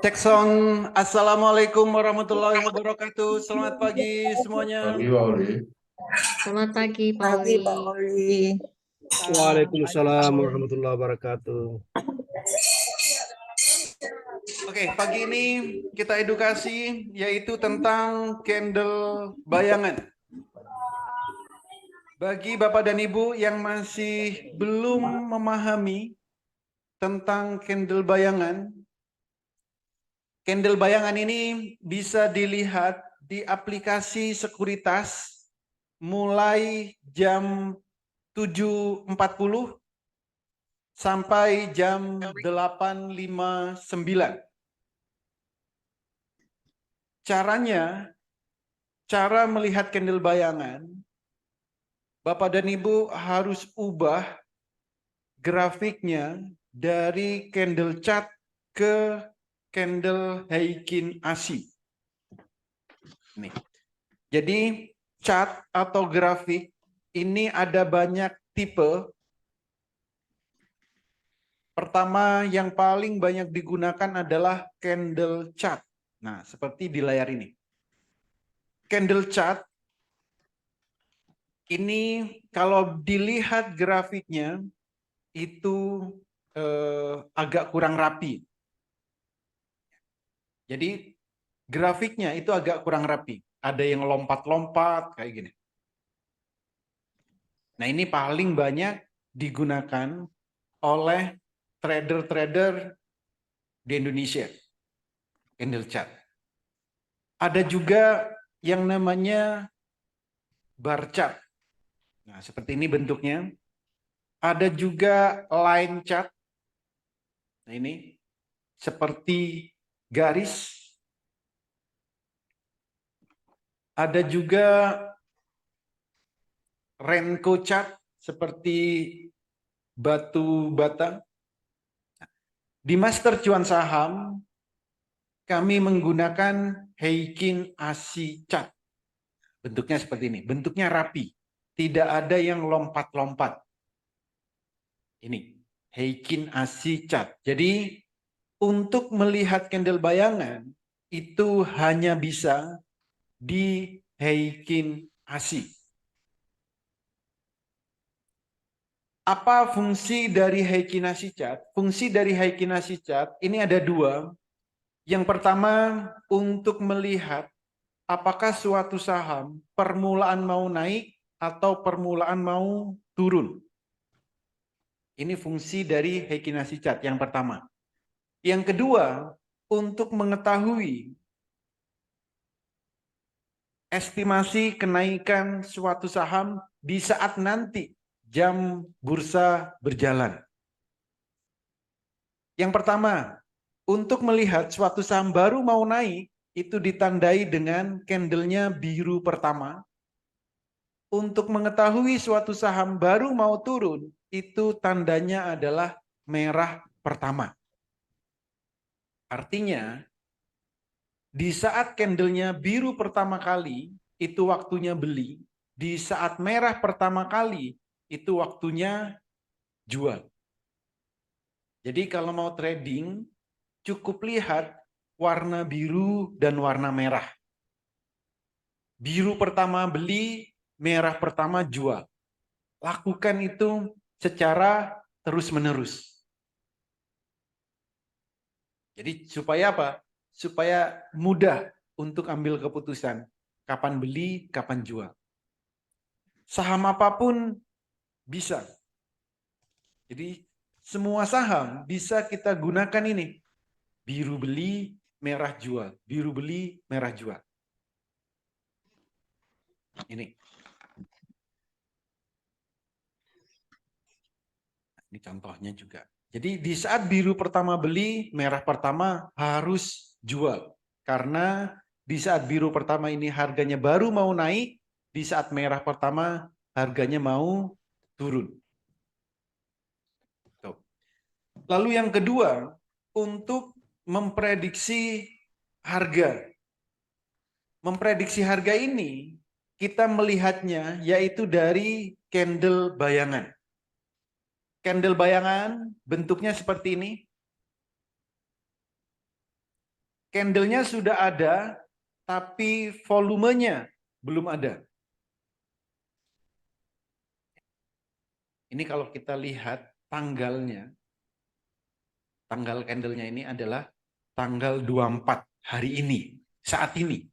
Cek sound. Assalamualaikum warahmatullahi wabarakatuh. Selamat pagi semuanya. Pagi, Pak Oli. Selamat pagi, Pak Pagi, Oli. Pak Oli. Waalaikumsalam warahmatullahi wabarakatuh. Oke, pagi ini kita edukasi yaitu tentang candle bayangan. Bagi Bapak dan Ibu yang masih belum memahami tentang candle bayangan ini bisa dilihat di aplikasi sekuritas mulai jam 7.40 sampai jam 8.59. Cara melihat candle bayangan, Bapak dan Ibu harus ubah grafiknya dari candle chart ke candle Heikin ASI. Nih. Jadi chart atau grafik ini ada banyak tipe. Pertama yang paling banyak digunakan adalah candle chart. Nah, seperti di layar ini. Candle chart ini kalau dilihat grafiknya itu agak kurang rapi. Jadi grafiknya itu agak kurang rapi. Ada yang lompat-lompat kayak gini. Nah, ini paling banyak digunakan oleh trader-trader di Indonesia. Candle chart. Ada juga yang namanya bar chart. Nah, seperti ini bentuknya. Ada juga line chart. Nah, ini seperti garis. Ada juga Renko chart seperti batu bata. Di Master Cuan Saham kami menggunakan Heikin ASI chart. Bentuknya seperti ini, bentuknya rapi. Tidak ada yang lompat-lompat. Ini Heikin ASI chart. Jadi untuk melihat candle bayangan itu hanya bisa di Heikin ASI. Apa fungsi dari Heikin ASI chart? Fungsi dari Heikin ASI chart ini ada dua. Yang pertama untuk melihat apakah suatu saham permulaan mau naik atau permulaan mau turun. Ini fungsi dari Heikin ASI chart yang pertama. Yang kedua, untuk mengetahui estimasi kenaikan suatu saham di saat nanti jam bursa berjalan. Yang pertama, untuk melihat suatu saham baru mau naik, itu ditandai dengan candlenya biru pertama. Untuk mengetahui suatu saham baru mau turun, itu tandanya adalah merah pertama. Artinya, di saat candlenya biru pertama kali, itu waktunya beli. Di saat merah pertama kali, itu waktunya jual. Jadi kalau mau trading, cukup lihat warna biru dan warna merah. Biru pertama beli, merah pertama jual. Lakukan itu secara terus-menerus. Jadi supaya apa? Supaya mudah untuk ambil keputusan. Kapan beli, kapan jual. Saham apapun bisa. Jadi semua saham bisa kita gunakan ini. Biru beli, merah jual. Biru beli, merah jual. Ini. Ini contohnya juga. Jadi di saat biru pertama beli, merah pertama harus jual. Karena di saat biru pertama ini harganya baru mau naik, di saat merah pertama harganya mau turun. Tuh. Lalu yang kedua, untuk memprediksi harga. Memprediksi harga ini, kita melihatnya yaitu dari candle bayangan. Candle bayangan bentuknya seperti ini. Candlenya sudah ada, tapi volumenya belum ada. Ini kalau kita lihat tanggalnya, tanggal candlenya ini adalah tanggal 24 hari ini, saat ini.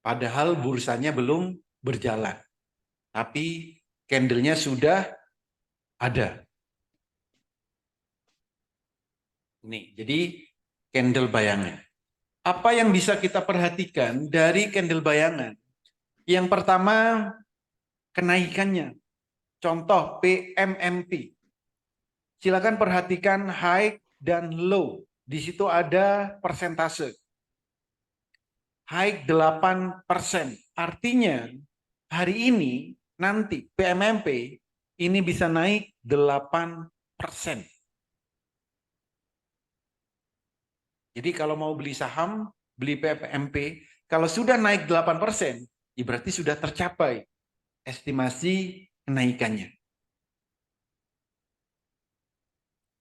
Padahal bursanya belum berjalan. Tapi candlenya sudah ada. Nih, jadi candle bayangan. Apa yang bisa kita perhatikan dari candle bayangan? Yang pertama, kenaikannya. Contoh PMMP. Silakan perhatikan high dan low. Di situ ada persentase. High 8%. Artinya hari ini nanti PMMP ini bisa naik 8%. Jadi kalau mau beli saham, beli PMMP, kalau sudah naik 8%, ya berarti sudah tercapai estimasi kenaikannya.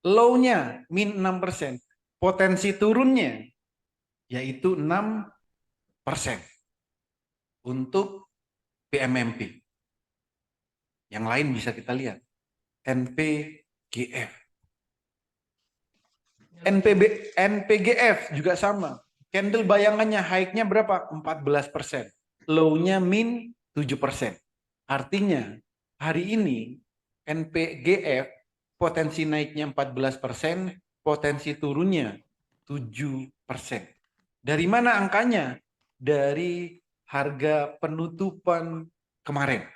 Low-nya min 6%, potensi turunnya yaitu 6% untuk PMMP. Yang lain bisa kita lihat. NPGF. NPGF juga sama. Candle bayangannya high-nya berapa? 14%. Low-nya min 7%. Artinya hari ini NPGF potensi naiknya 14%, potensi turunnya 7%. Dari mana angkanya? Dari harga penutupan kemarin.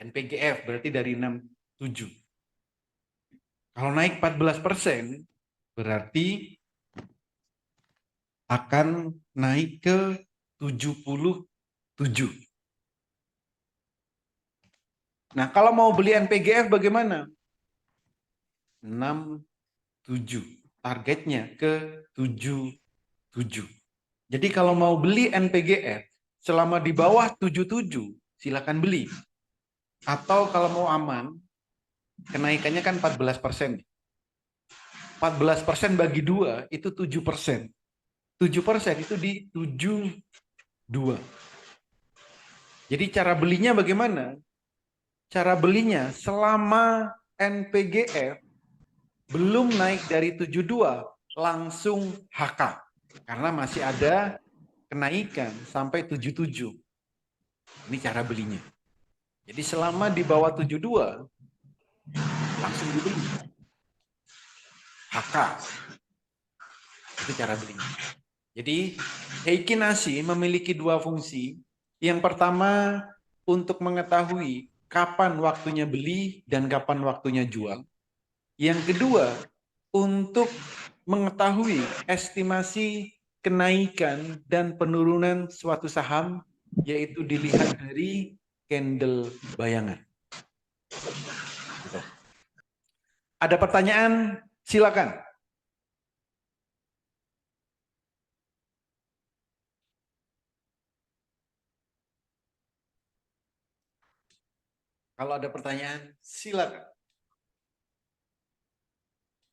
NPGF berarti dari 67. Kalau naik 14%, berarti akan naik ke 77. Nah, kalau mau beli NPGF bagaimana? 67. Targetnya ke 77. Jadi kalau mau beli NPGF selama di bawah 77, silakan beli. Atau kalau mau aman, kenaikannya kan 14%. 14% bagi 2 itu 7%. 7% itu di 72. Jadi cara belinya bagaimana? Cara belinya selama NPGF belum naik dari 72 langsung HK. Karena masih ada kenaikan sampai 77. Ini cara belinya. Jadi selama di bawah 72 langsung dibeli. HK. Itu cara belinya. Jadi Heikki Nasi memiliki dua fungsi. Yang pertama untuk mengetahui kapan waktunya beli dan kapan waktunya jual. Yang kedua untuk mengetahui estimasi kenaikan dan penurunan suatu saham, yaitu dilihat dari candle bayangan. Ada pertanyaan? Silakan. Kalau ada pertanyaan, silakan.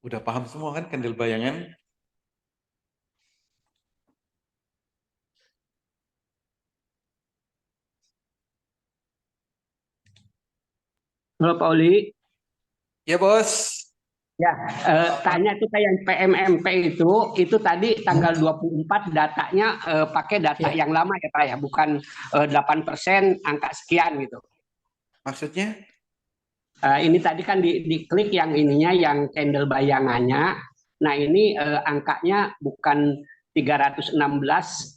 Udah paham semua kan candle bayangan? Halo Pak Oli. Ya bos. Ya, tanya tuh kayak yang PMMP itu tadi tanggal 24 datanya pakai data yang lama ya Pak ya, bukan 8% angka sekian gitu. Maksudnya? Ini tadi kan diklik yang ininya, yang candle bayangannya. Nah ini angkanya bukan 316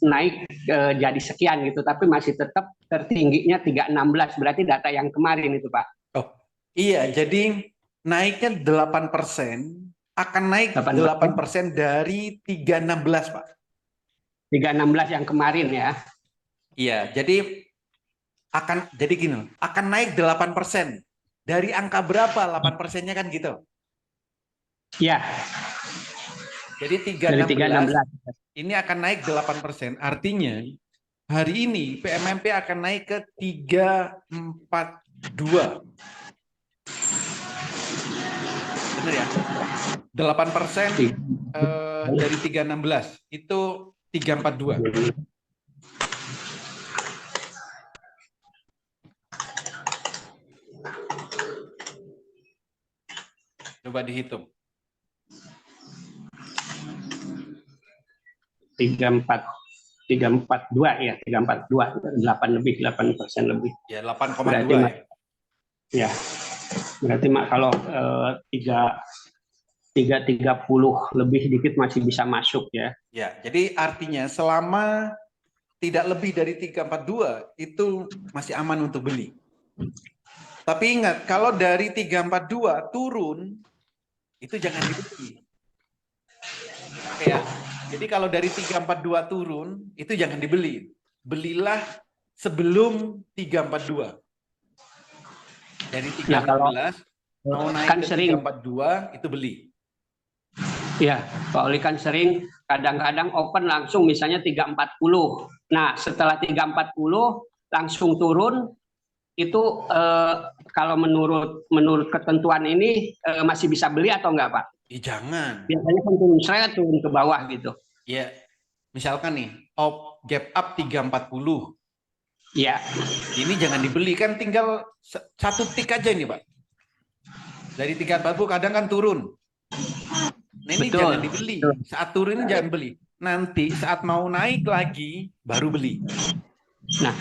naik jadi sekian gitu, tapi masih tetap tertingginya 316. Berarti data yang kemarin itu Pak. Oh, iya, jadi naiknya 8%, akan naik 8% dari 316, Pak. 316 yang kemarin ya. Iya, jadi gini, akan naik 8%. Dari angka berapa 8%-nya kan gitu? Iya. Jadi 316 ini akan naik 8%. Artinya hari ini PMMP akan naik ke 345. 2. Benar ya? 8% dari 316 itu 342. Coba dihitung. 342 ya, 342, 8 lebih, 8% lebih. Ya, 8,2 Berarti, ya. Ya, berarti kalau 330 lebih dikit masih bisa masuk ya. Ya, jadi artinya selama tidak lebih dari 342 itu masih aman untuk beli. Tapi ingat, kalau dari 342 turun, itu jangan dibeli. Oke ya. Jadi kalau dari 342 turun, itu jangan dibeli. Belilah sebelum 342. Dari 316 mau naik kan ke sering 342 itu beli. ya, Pak Oli kan sering kadang-kadang open langsung misalnya 340. Nah, setelah 340 langsung turun itu kalau menurut ketentuan ini masih bisa beli atau enggak, Pak? Jangan. Biasanya kan turun ke bawah gitu. Ya, misalkan nih, gap up 340. Ya. Ini jangan dibeli, kan tinggal satu tik aja ini, Pak. Dari 340 kadang kan turun. Nah, ini Betul. jangan dibeli. Saat turun jangan beli. Nanti saat mau naik lagi baru beli. Nah,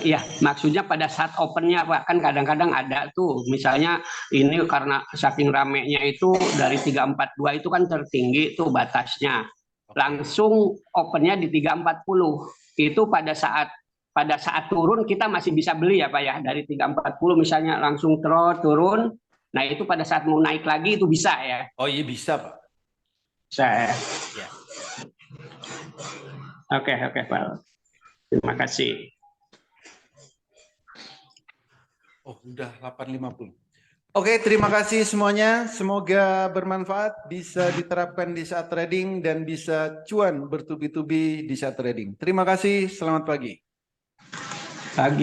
ya maksudnya pada saat opennya Pak, kan kadang-kadang ada tuh misalnya ini karena saking ramenya itu dari 342 itu kan tertinggi tuh batasnya. Langsung opennya di 340. Itu pada saat turun kita masih bisa beli ya Pak ya, dari 340 misalnya langsung turun. Nah, itu pada saat mau naik lagi itu bisa ya. Oh iya bisa, Pak. Saya. Ya. Oke Pak. Terima kasih. Oh, udah 8.50. Oke, terima kasih semuanya. Semoga bermanfaat, bisa diterapkan di saat trading dan bisa cuan bertubi-tubi di saat trading. Terima kasih, selamat pagi. Pagi.